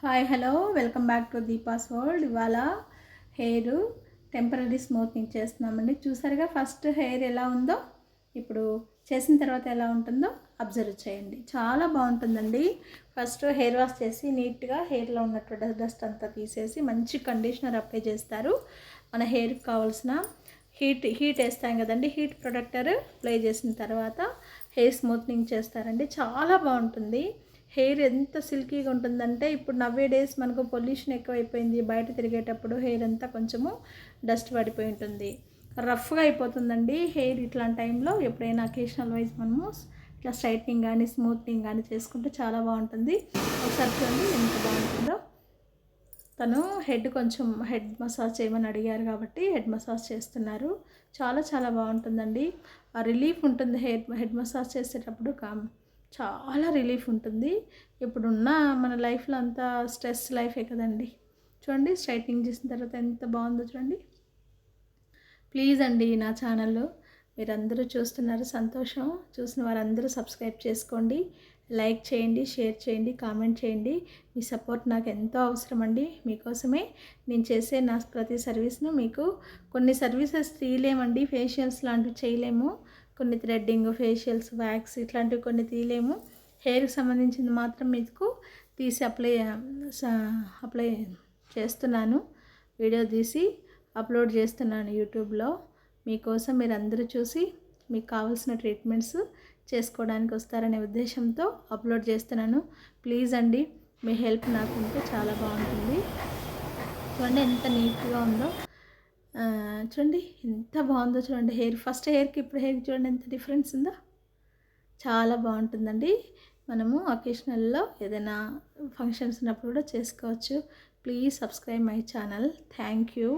Hi hello welcome back to Deepa's world. ఇవాళ hair temporary smoothening చేస్తున్నామండి. చూసారుగా ఫస్ట్ హెయిర్ ఎలా ఉందో, ఇప్పుడు చేసిన తర్వాత ఎలా ఉంటుందో అబ్జర్వ్ చేయండి. చాలా బాగుంటుందండి. ఫస్ట్ హెయిర్ వాష్ చేసి నీట్గా హెయిర్లో ఉన్నటువంటి డస్ట్ అంతా తీసేసి మంచి కండిషనర్ అప్లై చేస్తారు. మన హెయిర్కి కావాల్సిన హీట్ వేస్తాం కదండి, హీట్ ప్రొటెక్టర్ అప్లై చేసిన తర్వాత హెయిర్ స్మూత్నింగ్ చేస్తారండి. చాలా బాగుంటుంది. హెయిర్ ఎంత సిల్కీగా ఉంటుందంటే, ఇప్పుడు నవ్వే డేస్ మనకు పొల్యూషన్ ఎక్కువైపోయింది. బయట తిరిగేటప్పుడు హెయిర్ అంతా కొంచెము డస్ట్ పడిపోయి ఉంటుంది, రఫ్గా అయిపోతుందండి హెయిర్. ఇట్లాంటి టైంలో ఎప్పుడైనా అకేషనల్ వైజ్ మనము ఇట్లా స్ట్రైట్నింగ్ కానీ స్మూత్నింగ్ కానీ చేసుకుంటే చాలా బాగుంటుంది. ఒకసారి చూడండి ఎంత బాగుంటుందో. తను కొంచెం హెడ్ మసాజ్ చేయమని అడిగారు కాబట్టి హెడ్ మసాజ్ చేస్తున్నారు. చాలా చాలా బాగుంటుందండి. ఆ రిలీఫ్ ఉంటుంది హెడ్ మసాజ్ చేసేటప్పుడు. చాలా రిలీఫ్ ఉంటుంది. ఇప్పుడున్న మన లైఫ్లో అంతా స్ట్రెస్ లైఫే కదండి. చూడండి స్ట్రైట్నింగ్ చేసిన తర్వాత ఎంత బాగుందో చూడండి. ప్లీజ్ అండి, నా ఛానల్లో మీరందరూ చూస్తున్నారు, సంతోషం. చూసిన వారందరూ సబ్స్క్రైబ్ చేసుకోండి, లైక్ చేయండి, షేర్ చేయండి, కామెంట్ చేయండి. మీ సపోర్ట్ నాకు ఎంతో అవసరం అండి. మీకోసమే నేను చేసే నా ప్రతి సర్వీస్ను మీకు కొన్ని సర్వీసెస్ తీయలేమండి, ఫేషియల్స్ లాంటివి చేయలేము, కొన్ని థ్రెడ్డింగ్, ఫేషియల్స్, వ్యాక్స్ ఇట్లాంటివి కొన్ని తీయలేము. హెయిర్కి సంబంధించింది మాత్రం మీకు తీసి అప్లై చేస్తున్నాను. వీడియో తీసి అప్లోడ్ చేస్తున్నాను యూట్యూబ్లో. మీకోసం మీరందరూ చూసి మీకు కావాల్సిన ట్రీట్మెంట్స్ చేసుకోవడానికి వస్తారనే ఉద్దేశంతో అప్లోడ్ చేస్తున్నాను. ప్లీజ్ అండి, మీ హెల్ప్ నాకు ఉంటే చాలా బాగుంటుంది. చూడండి ఎంత నీట్గా ఉందో. చూడండి ఎంత బాగుందో చూడండి. ఫస్ట్ హెయిర్కి ఇప్పుడు హెయిర్కి చూడండి ఎంత డిఫరెన్స్ ఉందో. చాలా బాగుంటుందండి. మనము అకేషనల్లో ఏదైనా ఫంక్షన్స్ ఉన్నప్పుడు కూడా చేసుకోవచ్చు. Please subscribe my channel. Thank you.